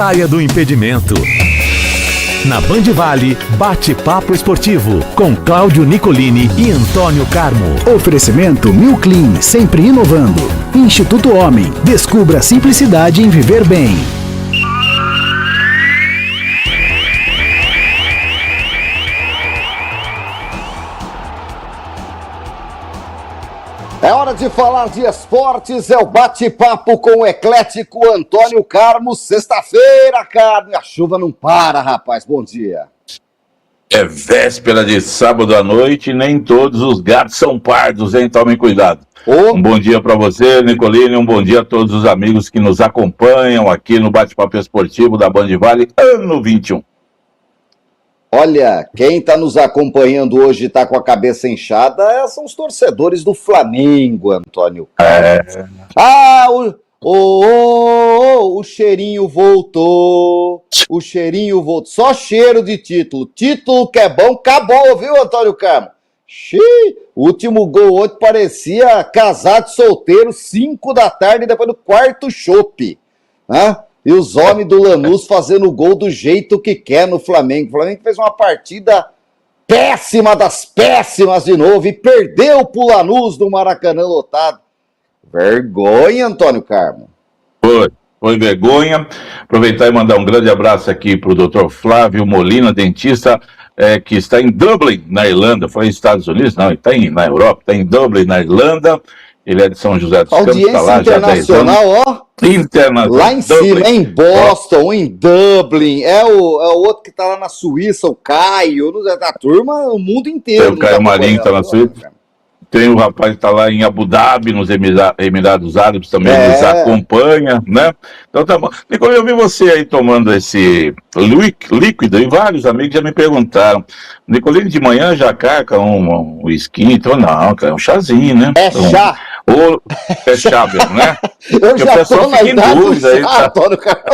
Saia do impedimento. Na Band Vale, bate-papo esportivo com Cláudio Nicolini e Antônio Carmo. Oferecimento New Clean, sempre inovando. Instituto Homem, descubra a simplicidade em viver bem. É hora de falar de esportes, é o bate-papo com o eclético Antônio Carmo. Sexta-feira, Carmo, a chuva não para, rapaz. Bom dia. É véspera de sábado à noite e nem todos os gatos são pardos, hein? Tomem cuidado. Um bom dia para você, Nicolini, um bom dia a todos os amigos que nos acompanham aqui no bate-papo esportivo da Band Vale, ano 21. Olha, quem está nos acompanhando hoje e está com a cabeça inchada são os torcedores do Flamengo, Antônio Carmo. O cheirinho voltou, o cheirinho voltou. Só cheiro de título. Título que é bom, acabou, viu, Antônio Carmo? Xiii, o último gol hoje parecia casado solteiro, 5 da tarde, depois do quarto chopp, né? E os homens do Lanús fazendo gol do jeito que quer no Flamengo. O Flamengo fez uma partida péssima das péssimas de novo e perdeu pro Lanús no Maracanã lotado. Vergonha, Antônio Carmo. Foi vergonha. Aproveitar e mandar um grande abraço aqui pro Dr. Flávio Molina, dentista, que está em Dublin, na Irlanda. Foi nos Estados Unidos? Não, ele está na Europa, está em Dublin, na Irlanda. Ele é de São José dos Campos, está lá já há 10 anos. Ó. Internacional. Lá em Dublin. Cima, em Boston, em Dublin. É o outro que está lá na Suíça, o Caio. A turma, o mundo inteiro. Tem o Caio Marinho que está na Suíça. Tem o rapaz que está lá em Abu Dhabi, nos Emirados Árabes também, nos acompanha, né? Então tá bom. Nicolini, eu vi você aí tomando esse líquido e vários amigos já me perguntaram. Nicolini, de manhã já carca um whisky? Então não, é um chazinho, né? É chá. Ou é chá mesmo, né? Eu já tô na idade do chá, Antônio Carmo.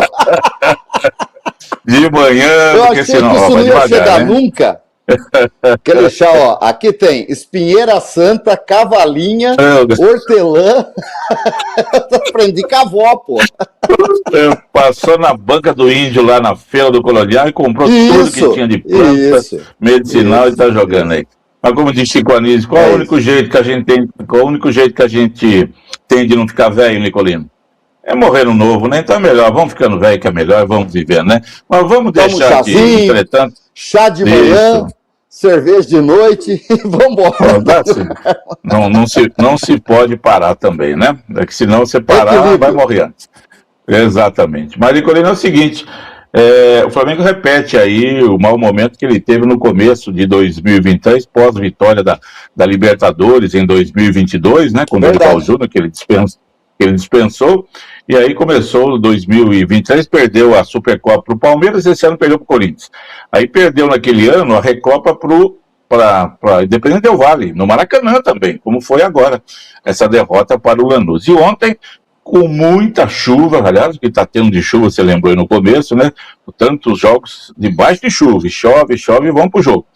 De manhã, eu porque achei senão que isso não ia chegar, né? nunca. Aquele chá, ó, aqui tem espinheira santa, cavalinha, hortelã. Aprendi com a avó, pô. Passou na banca do índio lá na feira do Colonial e comprou tudo que tinha de planta medicinal e tá jogando aí. Mas como diz Chico Anísio, qual é o único jeito que a gente tem? Qual é o único jeito que a gente tem de não ficar velho, Nicolino? É morrer no novo, né? Então é melhor, vamos ficando velho que é melhor, vamos viver, né? Mas vamos deixar aqui, entretanto. Chá de manhã, cerveja de noite e vambora. Não se pode parar também, né? É que senão você parar, vai morrer antes. Exatamente. Mas, Nicolino, é o seguinte, o Flamengo repete aí o mau momento que ele teve no começo de 2023, pós-vitória da Libertadores em 2022, né? Com o Dorival Júnior, que ele dispensou, e aí começou 2023, perdeu a Supercopa para o Palmeiras, esse ano perdeu para o Corinthians. Aí perdeu naquele ano a Recopa para Independente Del Valle, no Maracanã também, como foi agora, essa derrota para o Lanús. E ontem, com muita chuva, aliás, o que está tendo de chuva, você lembrou aí no começo, né? Tantos jogos debaixo de chuva, chove e vão pro jogo.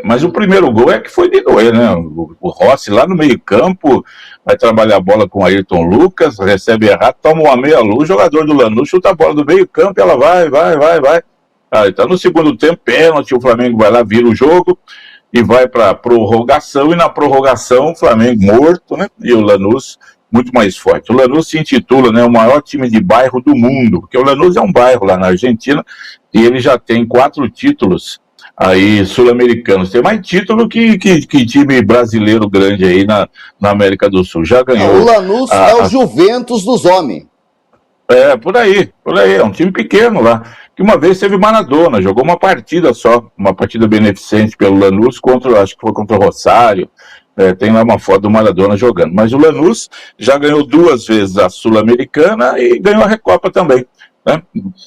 Mas o primeiro gol que foi de doer, né? O Rossi lá no meio campo, vai trabalhar a bola com o Ayrton Lucas, recebe errado, toma uma meia-luz, o jogador do Lanús chuta a bola do meio campo e ela vai. Aí tá no segundo tempo, pênalti, o Flamengo vai lá, vira o jogo e vai para prorrogação, e na prorrogação o Flamengo morto, né? E o Lanús muito mais forte. O Lanús se intitula, né, o maior time de bairro do mundo, porque o Lanús é um bairro lá na Argentina e ele já tem 4 títulos aí sul-americanos. Tem mais título que time brasileiro grande aí na América do Sul. Já ganhou. O Lanús é o Juventus dos homens. Por aí. É um time pequeno lá. Que uma vez teve Maradona, jogou uma partida só, uma partida beneficente pelo Lanús acho que foi contra o Rosário. Tem lá uma foto do Maradona jogando. Mas o Lanús já ganhou 2 vezes a Sul-Americana e ganhou a Recopa também, né?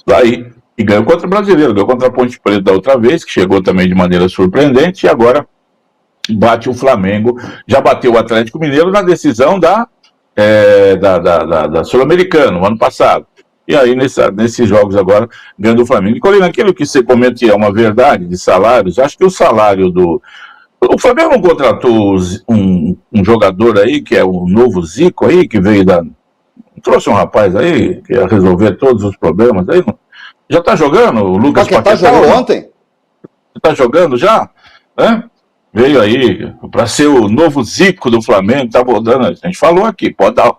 Daí, e ganhou contra o Brasileiro, ganhou contra a Ponte Preta da outra vez, que chegou também de maneira surpreendente, e agora bate o Flamengo, já bateu o Atlético Mineiro na decisão da Sul-Americana, no ano passado. E aí, nesses jogos agora, ganhando o Flamengo. E, Colina, aquilo que você comenta é uma verdade de salários, acho que o salário O Flamengo não contratou um jogador aí, que é o novo Zico aí, que veio Não trouxe um rapaz aí que ia resolver todos os problemas aí? Já tá jogando? O Lucas Paquetá jogou ontem? Tá jogando já? Veio aí para ser o novo Zico do Flamengo, tá rodando. A gente falou aqui, pode dar.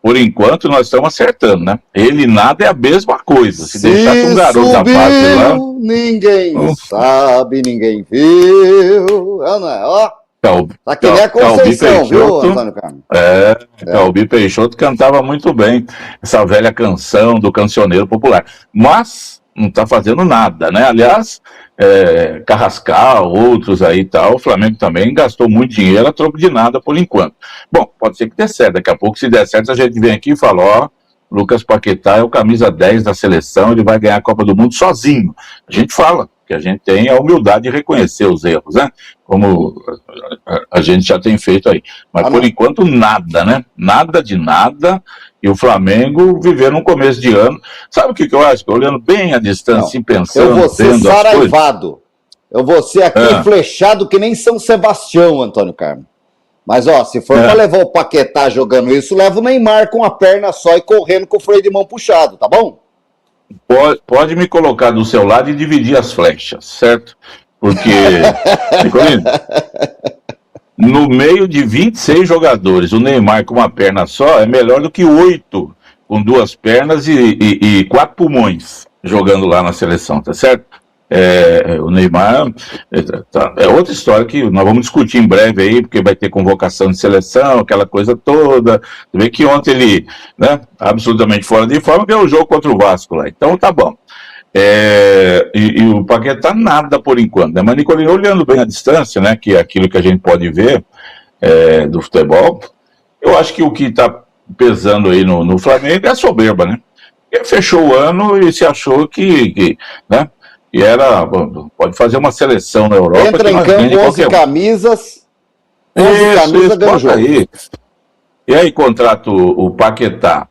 Por enquanto nós estamos acertando, né? Ele nada é a mesma coisa. Se deixasse um garoto da base lá. Ninguém sabe, ninguém viu. Não é? Ó. Aqui é Conceição, viu, Antônio Carlos? Calbi Peixoto cantava muito bem essa velha canção do cancioneiro popular. Mas não está fazendo nada, né? Aliás, Carrascal, outros aí e tal, o Flamengo também gastou muito dinheiro a troco de nada por enquanto. Bom, pode ser que dê certo, daqui a pouco, se der certo, a gente vem aqui e fala, ó, Lucas Paquetá é o camisa 10 da seleção, ele vai ganhar a Copa do Mundo sozinho. A gente fala, que a gente tem a humildade de reconhecer os erros, né? Como a gente já tem feito aí. Mas por enquanto nada, né? Nada de nada. E o Flamengo vivendo um começo de ano. Sabe o que eu acho? Olhando bem à distância, assim, pensando... Eu vou ser saraivado. Eu vou ser aqui flechado que nem São Sebastião, Antônio Carlos. Mas, ó, se for pra levar o Paquetá jogando isso, leva o Neymar com a perna só e correndo com o freio de mão puxado, tá bom? Pode me colocar do seu lado e dividir as flechas, certo? Porque, Nicolino, no meio de 26 jogadores, o Neymar com uma perna só é melhor do que 8 com 2 pernas e 4 pulmões jogando lá na seleção, tá certo? O Neymar é outra história que nós vamos discutir em breve aí, porque vai ter convocação de seleção, aquela coisa toda. Você vê que ontem ele, né, absolutamente fora de forma, que é o jogo contra o Vasco lá. Então tá bom. E o Paquetá nada por enquanto, né? Mas Nicolino, olhando bem a distância, né, que é aquilo que a gente pode ver do futebol, eu acho que o que está pesando aí no Flamengo é a soberba, né? Ele fechou o ano e se achou que né? E pode fazer uma seleção na Europa. Entra em campo 11 camisas, 11 camisas ganha o jogo. Aí. E aí contrata o Paquetá,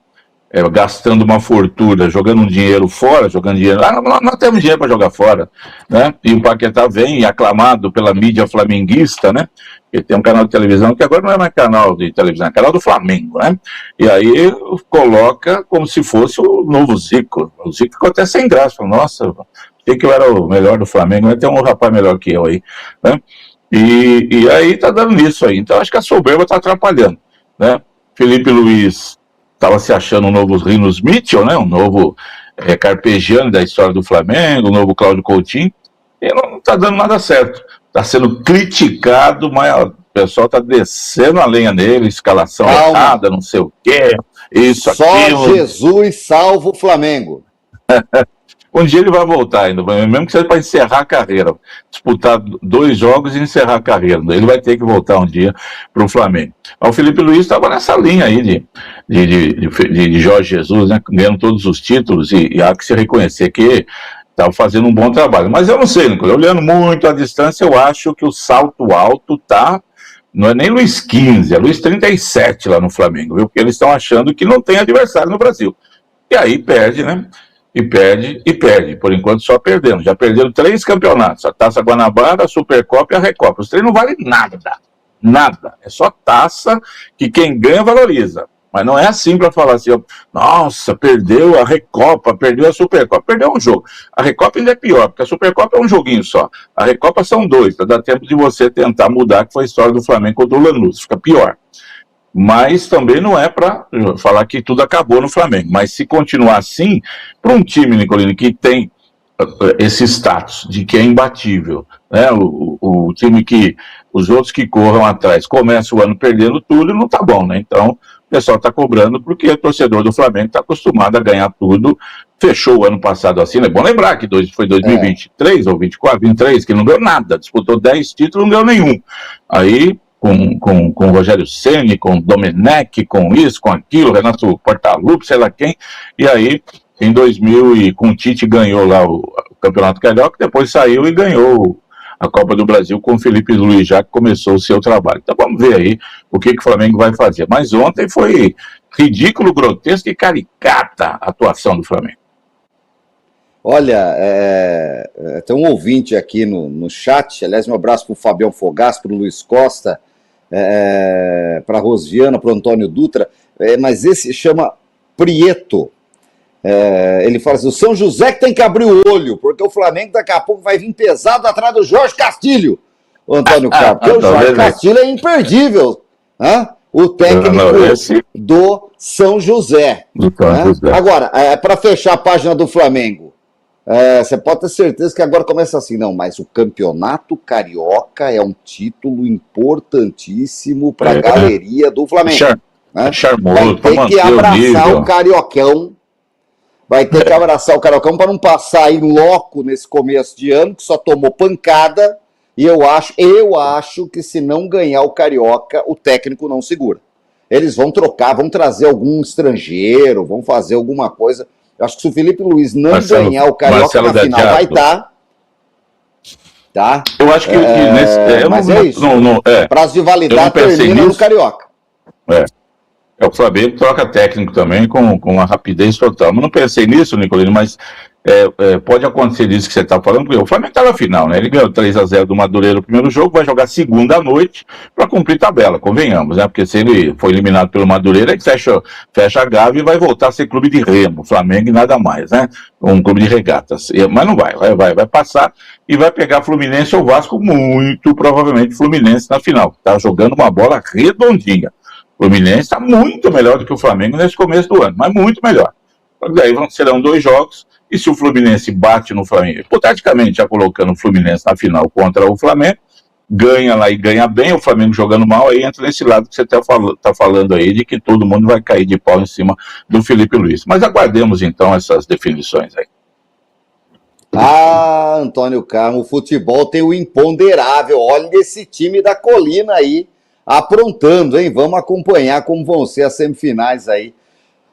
gastando uma fortuna, jogando um dinheiro fora, jogando dinheiro... nós temos dinheiro para jogar fora, né? E o Paquetá vem aclamado pela mídia flamenguista, né? Ele tem um canal de televisão que agora não é mais canal de televisão, é canal do Flamengo, né? E aí coloca como se fosse o novo Zico. O Zico ficou até sem graça, falou, nossa... Achei que eu era o melhor do Flamengo, mas tem um rapaz melhor que eu aí, né? E aí tá dando nisso aí. Então acho que a soberba tá atrapalhando, né? Felipe Luiz estava se achando um novo Rinos Mitchell, né? Um novo Carpegiani da história do Flamengo, um novo Cláudio Coutinho, e não tá dando nada certo. Tá sendo criticado, mas o pessoal tá descendo a lenha nele, escalação errada, não sei o quê, isso, aquilo. Só Jesus salva o Flamengo. Um dia ele vai voltar ainda, mesmo que seja para encerrar a carreira, disputar 2 jogos e encerrar a carreira. Ele vai ter que voltar um dia para o Flamengo. O Felipe Luiz estava nessa linha aí de Jorge Jesus, né, ganhando todos os títulos, e há que se reconhecer que estava fazendo um bom trabalho. Mas eu não sei, Nicolas, olhando muito à distância, eu acho que o salto alto tá... Não é nem Luiz XV, é Luiz 37 lá no Flamengo, viu? Porque eles estão achando que não tem adversário no Brasil. E aí perde, né? E perde. Por enquanto só perdendo. Já perderam 3 campeonatos. A Taça Guanabara, a Supercopa e a Recopa. Os 3 não valem nada. Nada. É só taça que quem ganha valoriza. Mas não é assim para falar assim, ó, nossa, perdeu a Recopa, perdeu a Supercopa. Perdeu um jogo. A Recopa ainda é pior, porque a Supercopa é um joguinho só. A Recopa são 2. Dá tempo de você tentar mudar, que foi a história do Flamengo contra o Lanús. Fica pior. Mas também não é para falar que tudo acabou no Flamengo. Mas se continuar assim, para um time, Nicolino, que tem esse status de que é imbatível, né? O time que os outros que corram atrás começam o ano perdendo tudo, não tá bom, né? Então o pessoal tá cobrando porque o torcedor do Flamengo está acostumado a ganhar tudo. Fechou o ano passado assim, é bom lembrar que foi 2023 ou 23, que não ganhou nada, disputou 10 títulos, não ganhou nenhum. Aí com o Rogério Ceni, com o Domenech, com isso, com aquilo, Renato Portaluppi, sei lá quem, e aí em 2000 e com o Tite ganhou lá o Campeonato Carioca, depois saiu e ganhou a Copa do Brasil com o Felipe Luiz, já que começou o seu trabalho. Então vamos ver aí o que o Flamengo vai fazer. Mas ontem foi ridículo, grotesco e caricata a atuação do Flamengo. Olha, tem um ouvinte aqui no chat, aliás, um abraço para o Fabião Fogás, para o Luiz Costa, para a Rosiana, para o Antônio Dutra, mas esse chama Prieto. Ele fala assim, o São José que tem que abrir o olho, porque o Flamengo daqui a pouco vai vir pesado atrás do Jorge Castilho, o Antônio Carlos, porque o Jorge Castilho é imperdível, né? O técnico do São José. Agora, para fechar a página do Flamengo, você pode ter certeza que agora começa assim, não, mas o Campeonato Carioca é um título importantíssimo para a galeria do Flamengo. Né? Charmoso, vai ter que abraçar o Cariocão. Vai ter que abraçar o Cariocão para não passar em loco nesse começo de ano, que só tomou pancada. E eu acho que se não ganhar o Carioca, o técnico não segura. Eles vão trocar, vão trazer algum estrangeiro, vão fazer alguma coisa. Eu acho que se o Felipe Luiz não ganhar o Carioca na final, vai estar. Tá? Eu acho que nesse. Mas é isso. Prazo de validade termina no Carioca. O Flamengo troca técnico também com a rapidez total. Mas não pensei nisso, Nicolino, mas pode acontecer disso que você está falando, porque o Flamengo está na final, né? Ele ganhou 3-0 do Madureira no primeiro jogo, vai jogar segunda à noite para cumprir tabela, convenhamos, né? Porque se ele for eliminado pelo Madureira, ele fecha a gave e vai voltar a ser clube de remo, Flamengo e nada mais, né? Um clube de regatas. Mas não vai passar e vai pegar Fluminense ou Vasco, muito provavelmente Fluminense na final. Tá jogando uma bola redondinha. O Fluminense está muito melhor do que o Flamengo nesse começo do ano, mas muito melhor. Daí serão 2 jogos, e se o Fluminense bate no Flamengo, hipoteticamente já colocando o Fluminense na final contra o Flamengo, ganha lá e ganha bem, o Flamengo jogando mal, aí entra nesse lado que você está falando aí, de que todo mundo vai cair de pau em cima do Felipe Luiz. Mas aguardemos então essas definições aí. Antônio Carlos, o futebol tem o imponderável, olha esse time da Colina aí, aprontando, hein? Vamos acompanhar como vão ser as semifinais aí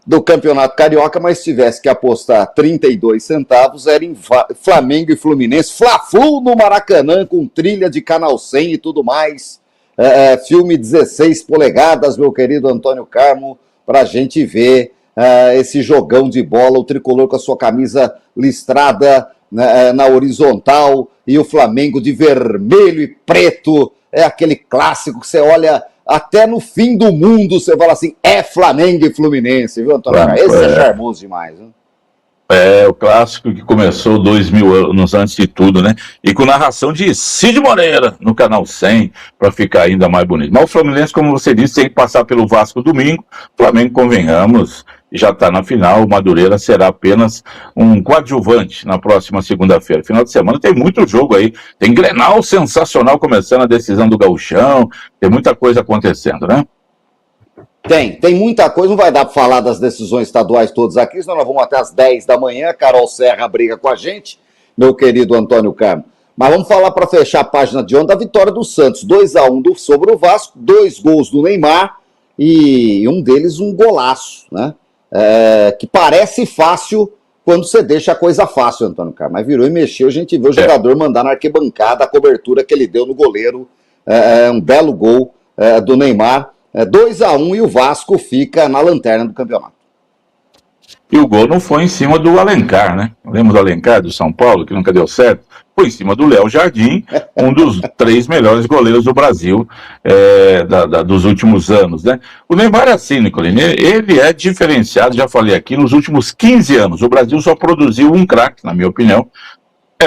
do Campeonato Carioca, mas se tivesse que apostar 32 centavos, era em Flamengo e Fluminense, Fla-Flu no Maracanã, com trilha de Canal 100 e tudo mais, filme 16 polegadas, meu querido Antônio Carmo, pra gente ver esse jogão de bola, o tricolor com a sua camisa listrada na horizontal, e o Flamengo de vermelho e preto, é aquele clássico que você olha até no fim do mundo, você fala assim, é Flamengo e Fluminense, viu, Antônio? Esse é charmoso demais, né? O clássico que começou 2000 anos antes de tudo, né? E com narração de Cid Moreira no Canal 100, para ficar ainda mais bonito. Mas o Fluminense, como você disse, tem que passar pelo Vasco domingo. Flamengo, convenhamos, já está na final. O Madureira será apenas um coadjuvante na próxima segunda-feira. Final de semana tem muito jogo aí. Tem Grenal sensacional começando, a decisão do Gauchão. Tem muita coisa acontecendo, né? Tem muita coisa, não vai dar para falar das decisões estaduais todas aqui, senão nós vamos até às 10 da manhã, Carol Serra briga com a gente, meu querido Antônio Carmo. Mas vamos falar para fechar a página de ontem da vitória do Santos, 2-1 sobre o Vasco, 2 gols do Neymar e um deles um golaço, né? Que parece fácil quando você deixa a coisa fácil, Antônio Carmo, mas virou e mexeu, a gente vê o jogador mandar na arquibancada a cobertura que ele deu no goleiro, um belo gol do Neymar. 2-1 e o Vasco fica na lanterna do campeonato. E o gol não foi em cima do Alencar, né? Lembra do Alencar, do São Paulo, que nunca deu certo? Foi em cima do Léo Jardim, um dos 3 melhores goleiros do Brasil dos últimos anos, né? O Neymar é assim, Nicolini, ele é diferenciado, já falei aqui, nos últimos 15 anos. O Brasil só produziu um craque, na minha opinião,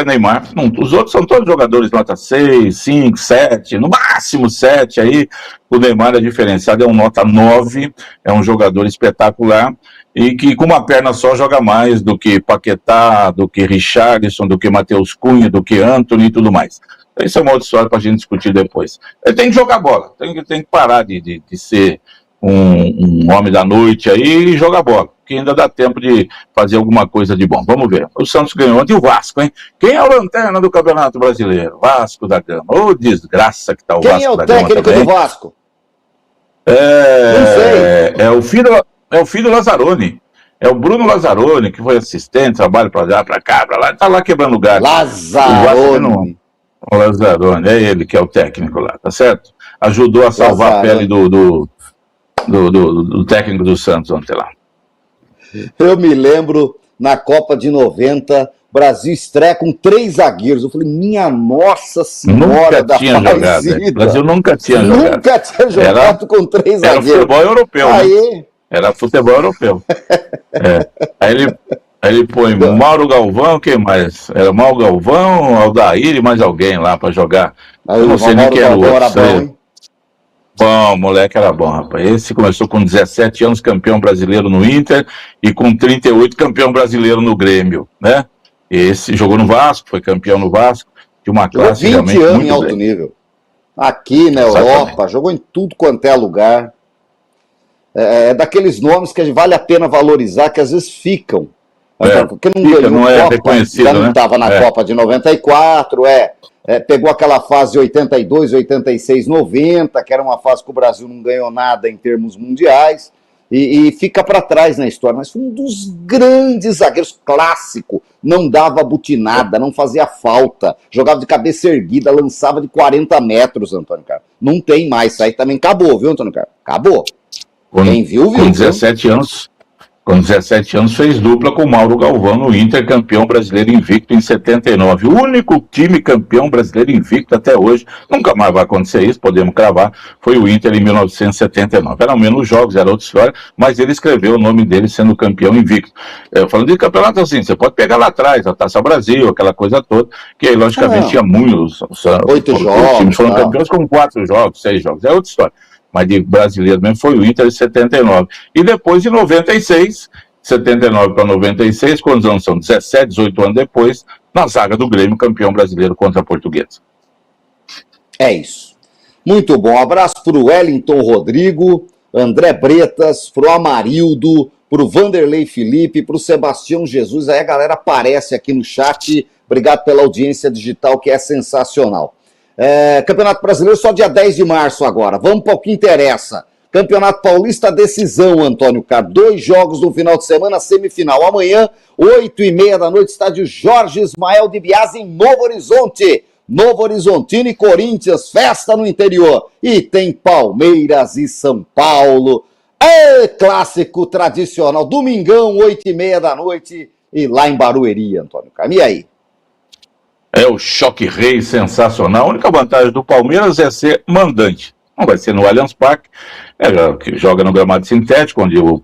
Neymar. Os outros são todos jogadores nota 6, 5, 7, no máximo 7 aí. O Neymar é diferenciado, é um nota 9, é um jogador espetacular e que com uma perna só joga mais do que Paquetá, do que Richarlison, do que Matheus Cunha, do que Antony e tudo mais. Isso é uma outra história para a gente discutir depois. Ele tem que jogar bola, tem que parar de ser um homem da noite aí e jogar bola, que ainda dá tempo de fazer alguma coisa de bom. Vamos ver. O Santos ganhou ontem, o Vasco, hein? Quem é o lanterna do Campeonato Brasileiro? Vasco da Gama. Ô, desgraça que tá o Vasco da Gama. Quem é o técnico do Vasco? Não sei. É o filho Lazzaroni. É o Bruno Lazzaroni, que foi assistente, trabalha pra lá, pra cá, pra lá, tá lá quebrando galho. Lazzaroni. O Lazzaroni, é ele que é o técnico lá, tá certo? Ajudou a salvar a pele do técnico do Santos ontem lá. Eu me lembro, na Copa de 90, Brasil estreia com 3 zagueiros. Eu falei, minha Nossa Senhora da Aparecida. O Brasil nunca tinha jogado. Nunca tinha jogado com 3 zagueiros. Era futebol europeu. Aí, Era futebol europeu. Aí ele põe Mauro Galvão, quem mais? Era Mauro Galvão, Aldair e mais alguém lá para jogar. Eu não sei nem quem era o outro. Bom, o moleque era bom, rapaz. Esse começou com 17 anos, campeão brasileiro no Inter, e com 38, campeão brasileiro no Grêmio, né? Esse jogou no Vasco, foi campeão no Vasco, de uma classe realmente 20 anos muito em alto nível. Aqui na Europa, jogou em tudo quanto é lugar. É daqueles nomes que vale a pena valorizar, que às vezes ficam. Porque não ganhou não é Copa, reconhecido, já não estava na Copa de 94, pegou aquela fase de 82, 86, 90, que era uma fase que o Brasil não ganhou nada em termos mundiais, e fica para trás na história. Mas foi um dos grandes zagueiros, clássico, não dava butinada, não fazia falta, jogava de cabeça erguida, lançava de 40 metros, Antônio Carlos. Não tem mais, isso aí também acabou, viu, Antônio Carlos? Acabou. Quem viu, viu. Com 17 anos... Com 17 anos fez dupla com Mauro Galvão no Inter, campeão brasileiro invicto em 79. O único time campeão brasileiro invicto até hoje, nunca mais vai acontecer isso, podemos cravar, foi o Inter em 1979. Eram menos jogos, era outra história, mas ele escreveu o nome dele sendo campeão invicto. Falando de campeonato assim, você pode pegar lá atrás, a Taça Brasil, aquela coisa toda, que aí logicamente tinha muitos. 8 jogos. Os times foram campeões com 4 jogos, 6 jogos, é outra história. Mas de brasileiro mesmo foi o Inter em 79. E depois, em 96, 79 para 96, quantos anos são? 17, 18 anos depois, na zaga do Grêmio, campeão brasileiro contra a Portuguesa. É isso. Muito bom. Abraço para o Wellington Rodrigo, André Bretas, para o Amarildo, para o Vanderlei Felipe, para o Sebastião Jesus. Aí a galera aparece aqui no chat. Obrigado pela audiência digital, que é sensacional. Campeonato Brasileiro só dia 10 de março agora. Vamos para o que interessa. Campeonato Paulista, decisão, Antônio Carlos. 2 jogos no final de semana, semifinal. Amanhã, 8h30 da noite, estádio Jorge Ismael de Biase, em Novo Horizonte. Novo Horizontino e Corinthians, festa no interior. E tem Palmeiras e São Paulo. Clássico tradicional. Domingão, 8h30 da noite. E lá em Barueri, Antônio Carlos. E aí? É o choque rei sensacional. A única vantagem do Palmeiras é ser mandante. Não vai ser no Allianz Parque, que joga no gramado sintético, onde o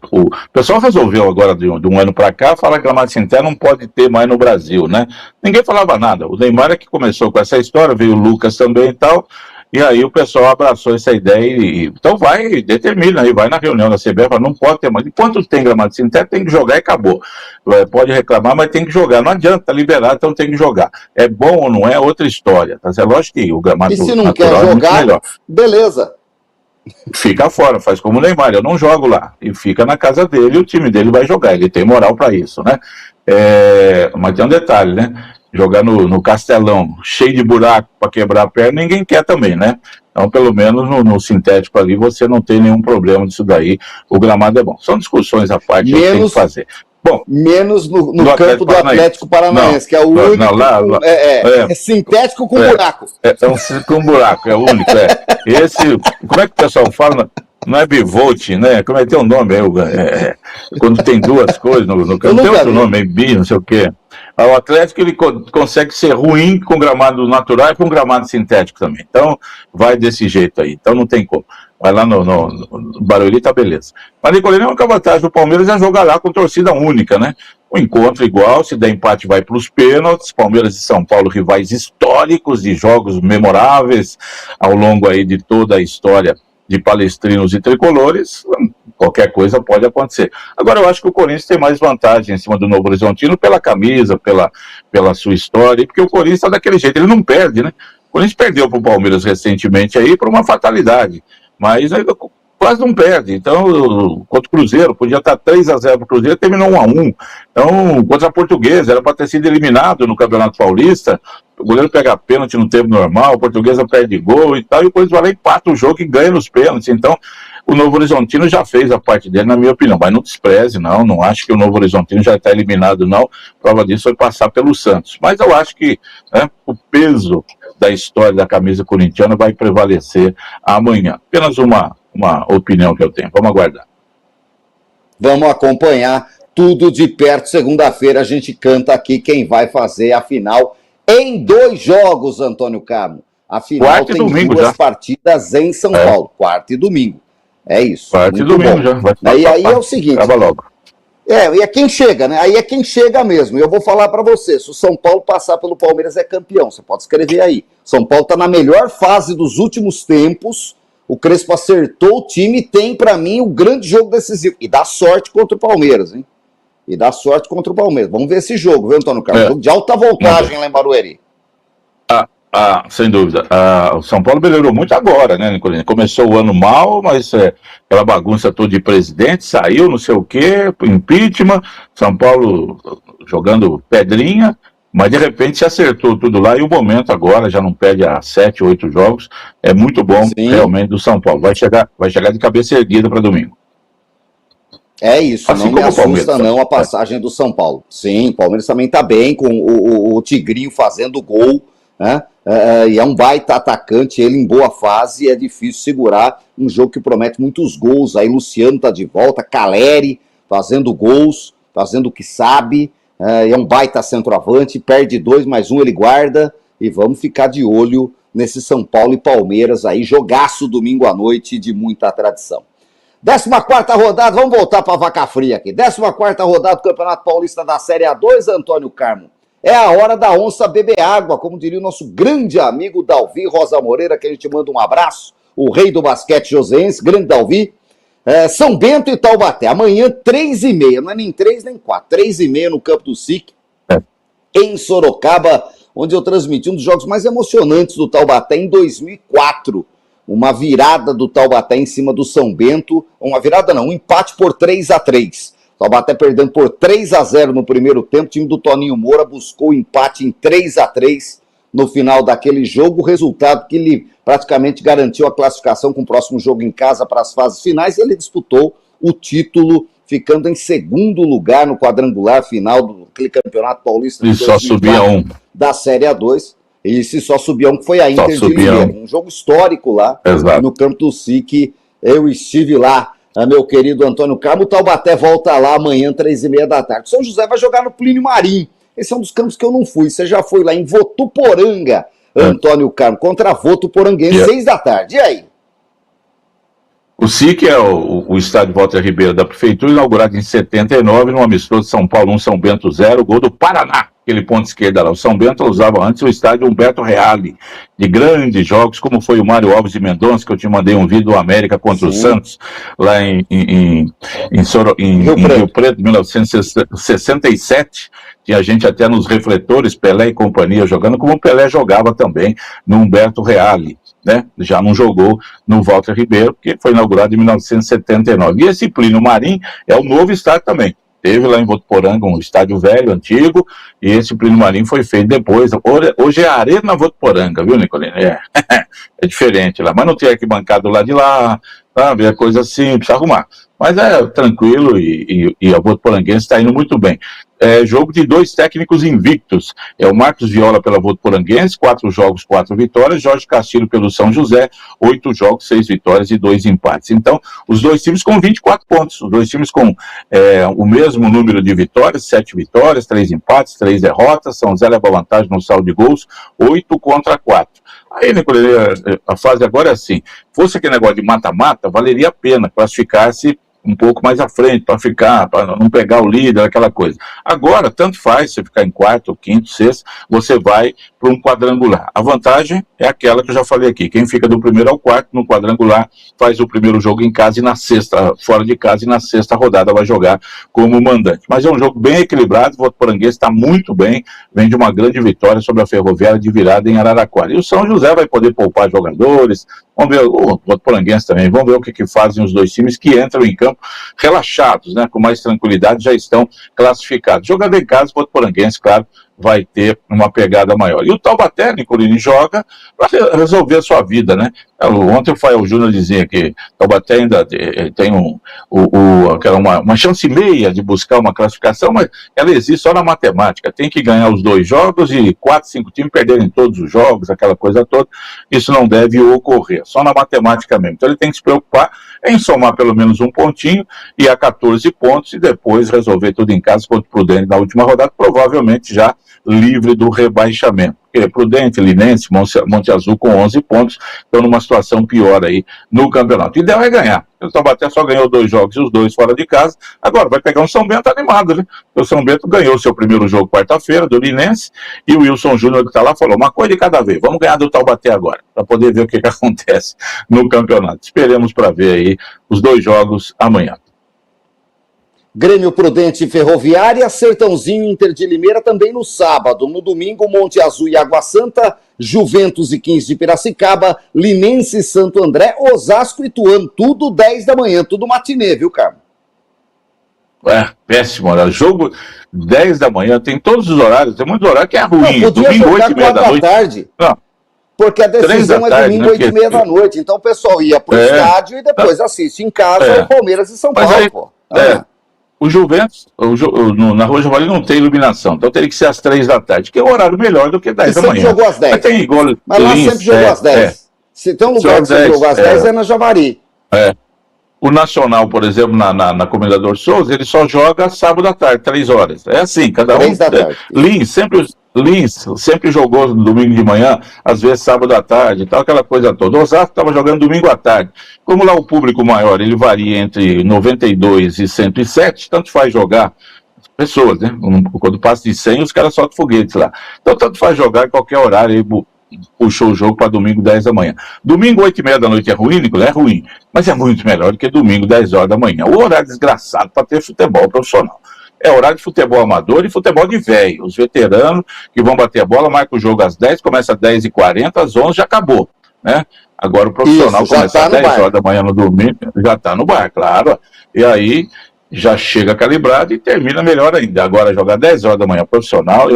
pessoal resolveu agora, de um ano para cá, falar que gramado sintético não pode ter mais no Brasil, né? Ninguém falava nada. O Neymar é que começou com essa história, veio o Lucas também e tal, e aí o pessoal abraçou essa ideia então determina aí, vai na reunião da CBF, fala, não pode ter mais. Enquanto tem gramado sintético, tem que jogar e acabou. Pode reclamar, mas tem que jogar. Não adianta, tá liberado, então tem que jogar. É bom ou não é, outra história. Tá? É lógico que o gramado natural, e se não quer jogar, beleza. Fica fora, faz como o Neymar, eu não jogo lá. E fica na casa dele e o time dele vai jogar. Ele tem moral para isso, né? Mas tem um detalhe, né? Jogar no Castelão, cheio de buraco para quebrar a perna, ninguém quer também, né? Então, pelo menos no sintético ali, você não tem nenhum problema disso daí. O gramado é bom. São discussões à parte que tem que fazer. Bom, menos no campo do Atlético Paranaense, que é o único. É sintético com buraco. Com buraco, é o único. Esse, como é que o pessoal fala? Não é bivolt, né? Como é que tem um nome aí? Quando tem duas coisas no campo, tem outro nome, bi, não sei o quê. O Atlético, ele consegue ser ruim com gramado natural e com gramado sintético também. Então, vai desse jeito aí. Então, não tem como. Vai lá no Barueri, tá beleza. Mas, Nicolino, a única vantagem do Palmeiras é jogar lá com torcida única, né? O encontro igual, se der empate vai para os pênaltis. Palmeiras e São Paulo, rivais históricos, de jogos memoráveis ao longo aí de toda a história de palestrinos e tricolores. Qualquer coisa pode acontecer. Agora, eu acho que o Corinthians tem mais vantagem em cima do Novo Horizontino pela camisa, pela sua história, porque o Corinthians está daquele jeito, ele não perde, né? O Corinthians perdeu para o Palmeiras recentemente aí por uma fatalidade, mas quase não perde. Então, contra o Cruzeiro, podia estar 3-0 para o Cruzeiro, terminou 1-1. Então, contra a Portuguesa, era para ter sido eliminado no Campeonato Paulista, o goleiro pega pênalti no tempo normal, a Portuguesa perde gol e tal, e depois vai lá e empata o jogo e ganha nos pênaltis. Então, o Novo Horizontino já fez a parte dele, na minha opinião, mas não despreze, não acho que o Novo Horizontino já está eliminado, não. Prova disso foi passar pelo Santos. Mas eu acho que o peso da história da camisa corintiana vai prevalecer amanhã. Apenas uma opinião que eu tenho. Vamos aguardar. Vamos acompanhar tudo de perto. Segunda-feira a gente canta aqui quem vai fazer a final em 2 jogos, Antônio Carmo. A final tem 2 partidas em São Paulo, quarta e domingo. É isso. Parte domingo já. Aí é o seguinte. Acaba logo. E é quem chega, né? Aí é quem chega mesmo. E eu vou falar para você, se o São Paulo passar pelo Palmeiras é campeão. Você pode escrever aí. São Paulo tá na melhor fase dos últimos tempos. O Crespo acertou o time e tem, para mim, o grande jogo decisivo. E dá sorte contra o Palmeiras, hein? E dá sorte contra o Palmeiras. Vamos ver esse jogo, viu, Antônio Carlos? Jogo de alta voltagem lá em Barueri. Sem dúvida. O São Paulo melhorou muito agora, né, Nicolini? Começou o ano mal, mas aquela bagunça toda de presidente, saiu, não sei o quê, impeachment, São Paulo jogando pedrinha, mas de repente se acertou tudo lá e o momento agora já não perde a 7, 8 jogos. É muito bom, sim, realmente, do São Paulo. Vai chegar de cabeça erguida para domingo. É isso, assim, não me assusta não a passagem do São Paulo. Sim, o Palmeiras também tá bem, com o Tigrinho fazendo gol, né? E é um baita atacante, ele em boa fase, e é difícil segurar um jogo que promete muitos gols. Aí Luciano tá de volta, Caleri fazendo gols, fazendo o que sabe, e é um baita centroavante, perde 2, mais 1 ele guarda, e vamos ficar de olho nesse São Paulo e Palmeiras aí, jogaço domingo à noite de muita tradição. 14ª rodada, vamos voltar para a vaca fria aqui. 14ª rodada do Campeonato Paulista da Série A2, Antônio Carmo. É a hora da onça beber água, como diria o nosso grande amigo Dalvi Rosa Moreira, que a gente manda um abraço, o rei do basquete joseense, grande Dalvi. São Bento e Taubaté, amanhã 3h30, não é nem 3 nem 4, 3h30 no campo do SIC, em Sorocaba, onde eu transmiti um dos jogos mais emocionantes do Taubaté em 2004. Uma virada do Taubaté em cima do São Bento, uma virada não, um empate por 3-3. Taubaté perdendo por 3-0 no primeiro tempo, o time do Toninho Moura buscou o empate em 3-3 no final daquele jogo, resultado que lhe praticamente garantiu a classificação com o próximo jogo em casa para as fases finais, e ele disputou o título, ficando em segundo lugar no quadrangular final daquele Campeonato Paulista de 2004, só subia um da Série A2. E se só subia um, que foi a Inter de Limeira. Um jogo histórico lá, no campo do SIC. Eu estive lá, meu querido Antônio Carmo. O Taubaté volta lá amanhã, 3h30 da tarde. São José vai jogar no Plínio Marim. Esse é um dos campos que eu não fui. Você já foi lá em Votuporanga, Antônio Carmo, contra Votuporanguense, 6 da tarde. E aí? O SIC é o estádio Walter Ribeiro da Prefeitura, inaugurado em 79, no amistoso São Paulo 1, São Bento 0, gol do Paraná. Aquele ponto esquerda lá. O São Bento usava antes o estádio Humberto Reale, de grandes jogos, como foi o Mário Alves de Mendonça, que eu te mandei um vídeo do América contra o Santos, lá em Rio Preto, 1967. Tinha gente até nos refletores, Pelé e companhia jogando, como o Pelé jogava também no Humberto Reale, né? Já não jogou no Walter Ribeiro, que foi inaugurado em 1979. E esse Plínio Marim é o novo estádio também. Teve lá em Votuporanga um estádio velho, antigo, e esse Plínio Marim foi feito depois. Hoje é a Arena Votuporanga, viu, Nicolini? É diferente lá, mas não tem arquibancada do lado de lá, sabe? É coisa simples, arrumar. Mas é tranquilo e a Votuporanguense está indo muito bem. É jogo de 2 técnicos invictos. É o Marcos Viola pela Votuporanguense, 4 jogos, 4 vitórias. Jorge Castilho pelo São José, 8 jogos, 6 vitórias e 2 empates. Então, os 2 times com 24 pontos. Os 2 times com o mesmo número de vitórias, 7 vitórias, 3 empates, 3 derrotas. São José leva vantagem no saldo de gols, 8 contra 4. Aí, Nicolini, a fase agora é assim. Fosse aquele negócio de mata-mata, valeria a pena classificar-se um pouco mais à frente, para não pegar o líder, aquela coisa. Agora, tanto faz, você ficar em quarto, ou quinto, sexto, você vai para um quadrangular. A vantagem é aquela que eu já falei aqui, quem fica do primeiro ao quarto no quadrangular faz o primeiro jogo em casa e na sexta, fora de casa, e na sexta rodada vai jogar como mandante. Mas é um jogo bem equilibrado, o Votuporanguense está muito bem, vem de uma grande vitória sobre a Ferroviária de virada em Araraquara. E o São José vai poder poupar jogadores, vamos ver, o Votuporanguense também, vamos ver o que fazem os 2 times que entram em campo relaxados, né, com mais tranquilidade, já estão classificados. Jogando em casa, o Votuporanguense, claro, vai ter uma pegada maior. E o Taubaté, Nicolini, joga para resolver a sua vida, né? Ontem o Fael Júnior dizia que Taubaté ainda tem uma chance meia de buscar uma classificação, mas ela existe só na matemática. Tem que ganhar os 2 jogos e 4, 5 times perderem todos os jogos, aquela coisa toda. Isso não deve ocorrer, só na matemática mesmo. Então ele tem que se preocupar em somar pelo menos um pontinho e a 14 pontos e depois resolver tudo em casa contra o Prudente na última rodada, provavelmente já livre do rebaixamento. porque Prudente, Linense, Monte Azul com 11 pontos, estão numa situação pior aí no campeonato. O ideal é ganhar. O Taubaté só ganhou 2 jogos e os 2 fora de casa. Agora vai pegar um São Bento animado, né? O São Bento ganhou seu primeiro jogo quarta-feira do Linense e o Wilson Júnior que está lá falou, uma coisa de cada vez, vamos ganhar do Taubaté agora, para poder ver o que acontece no campeonato. Esperemos para ver aí os 2 jogos amanhã. Grêmio, Prudente e Ferroviária, Sertãozinho e Inter de Limeira também no sábado. No domingo, Monte Azul e Água Santa, Juventus e 15 de Piracicaba, Linense e Santo André, Osasco e Ituano. Tudo 10 da manhã, tudo matinê, viu, Carmo? Péssimo horário. Jogo 10 da manhã, tem todos os horários, tem muitos horários que é ruim. Não, podia domingo, jogar 8h30 da noite. tarde. Não. Porque a decisão é domingo, 8h30 da noite. Então o pessoal ia pro estádio e depois assiste em casa o Palmeiras e São Paulo, aí, pô. O Juventus, na Rua Javali não tem iluminação, então teria que ser às 3 da tarde, que é um horário melhor do que 10 da manhã. Sempre jogou às 10. Mas tem igual Mas lá sempre jogou às 10. Se tem um lugar que sempre jogou às 10 é na Javari. O Nacional, por exemplo, na Comendador Souza, ele só joga sábado à tarde, 3 horas. É assim, cada um. 3 da tarde. Lins sempre jogou domingo de manhã, às vezes sábado à tarde, tal, aquela coisa toda. O Osasco estava jogando domingo à tarde. Como lá o público maior, ele varia entre 92 e 107, tanto faz jogar pessoas, né? Quando passa de 100, os caras soltam foguetes lá. Então, tanto faz jogar em qualquer horário, aí puxou o jogo para domingo 10 da manhã. Domingo 8h30 da noite é ruim, Nicolas? É ruim, mas é muito melhor do que domingo 10 horas da manhã. O horário desgraçado para ter futebol profissional. É horário de futebol amador e futebol de velho. Os veteranos que vão bater a bola, marca o jogo às 10, começa às 10h40, às 11 já acabou, né? Agora o profissional começa às 10 horas da manhã no domingo, já está no bar, claro. E aí já chega calibrado e termina melhor ainda. Agora jogar 10 horas da manhã profissional,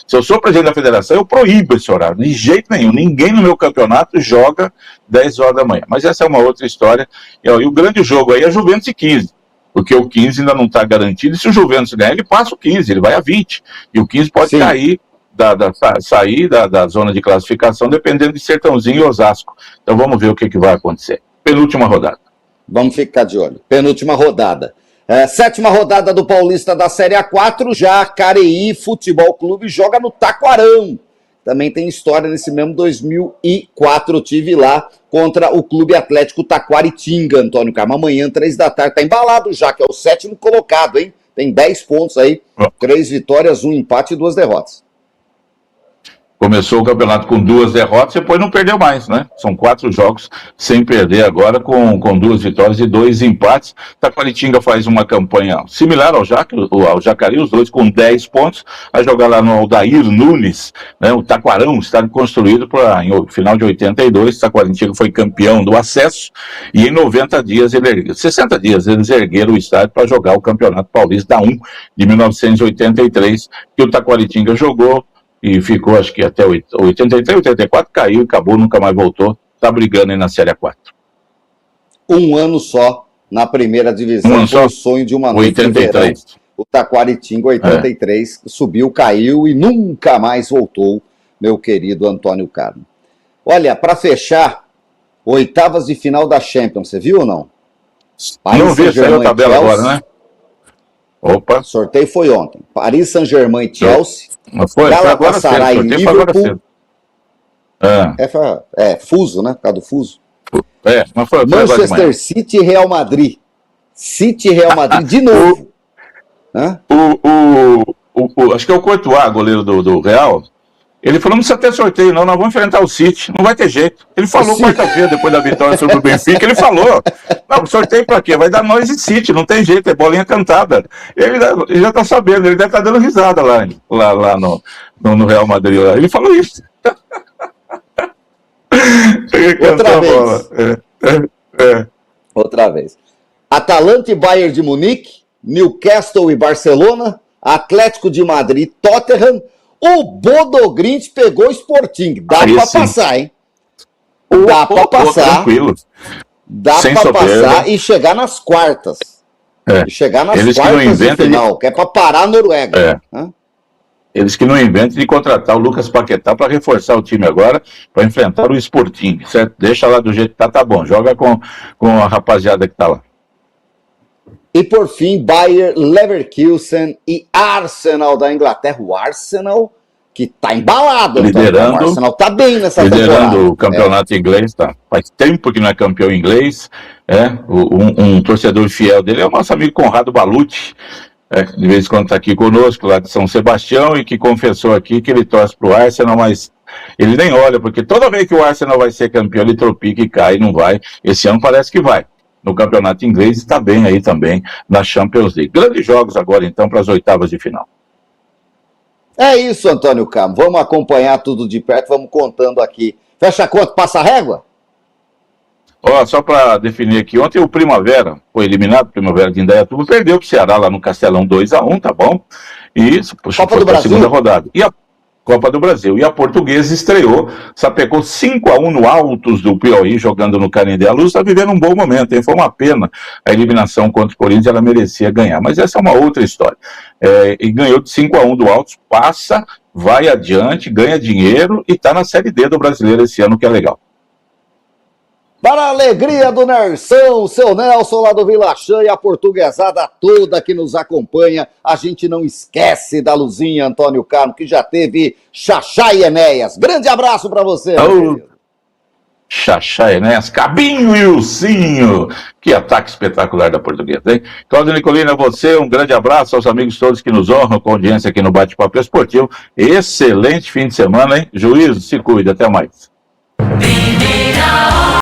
se eu sou presidente da federação, eu proíbo esse horário, de jeito nenhum. Ninguém no meu campeonato joga 10 horas da manhã. Mas essa é uma outra história. E o grande jogo aí é Juventus e 15. Porque o 15 ainda não está garantido, e se o Juventus ganhar, ele passa o 15, ele vai a 20, e o 15 pode cair, sair da zona de classificação, dependendo de Sertãozinho e Osasco. Então vamos ver o que vai acontecer. Penúltima rodada. Vamos ficar de olho. Penúltima rodada. 7ª rodada do Paulista da Série A4, Jacareí Futebol Clube joga no Taquarão. Também tem história nesse mesmo 2004, eu tive lá contra o Clube Atlético Taquaritinga, Antônio Carmo. Amanhã, 3 da tarde, tá embalado já, que é o 7º colocado, hein? Tem 10 pontos aí, 3 vitórias, 1 empate e 2 derrotas. Começou o campeonato com 2 derrotas, depois não perdeu mais, né? São 4 jogos sem perder agora, com 2 vitórias e 2 empates. Taquaritinga faz uma campanha similar ao Jacareí, os dois com 10 pontos, vai jogar lá no Aldair Nunes, né? O Taquarão, estádio construído em final de 82, Taquaritinga foi campeão do acesso, e em 90 dias, 60 dias, eles ergueram o estádio para jogar o Campeonato Paulista 1 de 1983, que o Taquaritinga jogou, e ficou, acho que até 83, 84, caiu e acabou, nunca mais voltou. Tá brigando aí na Série A4. Um ano só na primeira divisão, foi o sonho de uma noite 83. O Taquaritinga, 83, subiu, caiu e nunca mais voltou, meu querido Antônio Carmo. Olha, para fechar, oitavas de final da Champions, você viu ou não? Não vi, saiu a tabela agora, né? Opa. O sorteio foi ontem. Paris Saint-Germain e Chelsea. Galatasaray e Liverpool. Fuso, né? Por causa do fuso. Mas foi Manchester City e Real Madrid. City e Real Madrid de novo. Acho que é o Courtois, goleiro do Real. Ele falou, não precisa ter sorteio, não, nós vamos enfrentar o City, não vai ter jeito. Ele falou quarta-feira, depois da vitória sobre o Benfica, ele falou, não, sorteio pra quê? Vai dar nós e City, não tem jeito, é bolinha cantada. Ele já tá sabendo, ele deve estar dando risada lá no Real Madrid. Lá. Ele falou isso. Outra vez. Atalanta e Bayern de Munique, Newcastle e Barcelona, Atlético de Madrid e Tottenham. O Bodo Glimt pegou o Sporting. Dá pra passar, hein? Dá pra passar. Tranquilo. Dá pra passar e chegar nas quartas. Chegar nas quartas de final, que é pra parar a Noruega. Eles que não inventem de contratar o Lucas Paquetá para reforçar o time agora, para enfrentar o Sporting, certo? Deixa lá do jeito que tá bom. Joga com a rapaziada que tá lá. E por fim, Bayer Leverkusen e Arsenal da Inglaterra. O Arsenal que tá embalado. Liderando, o Arsenal tá bem nessa temporada. Liderando o campeonato inglês, tá? Faz tempo que não é campeão inglês. Um torcedor fiel dele é o nosso amigo Conrado Balucci, de vez em quando está aqui conosco, lá de São Sebastião, e que confessou aqui que ele torce para o Arsenal, mas ele nem olha, porque toda vez que o Arsenal vai ser campeão, ele tropica e cai, não vai. Esse ano parece que vai. No campeonato inglês está bem aí também na Champions League. Grandes jogos agora, então, para as oitavas de final. É isso, Antônio Carmo. Vamos acompanhar tudo de perto, vamos contando aqui. Fecha a conta, passa a régua? Só para definir aqui, ontem o Primavera foi eliminado, o Primavera de Indaiatuba perdeu para o Ceará lá no Castelão 2-1, tá bom? E isso, foi para a segunda rodada. E a Copa do Brasil. E a Portuguesa estreou, sapecou 5-1 no Altos do Piauí, jogando no Canindé. A Luz está vivendo um bom momento, hein? Foi uma pena a eliminação contra o Corinthians, ela merecia ganhar. Mas essa é uma outra história. E ganhou de 5-1 do Altos, passa, vai adiante, ganha dinheiro e está na Série D do Brasileiro esse ano, que é legal. Para a alegria do Nerção, seu Nelson lá do Vila Chã e a portuguesada toda que nos acompanha, a gente não esquece da Luzinha, Antônio Carmo, que já teve Xaxá e Enéas. Grande abraço para você. Xaxá, Enéas, Cabinho e Ursinho. Que ataque espetacular da Portuguesa, hein? Cláudio Nicolini, a você, um grande abraço aos amigos todos que nos honram com audiência aqui no Bate-Papo Esportivo. Excelente fim de semana, hein? Juízo, se cuida, até mais.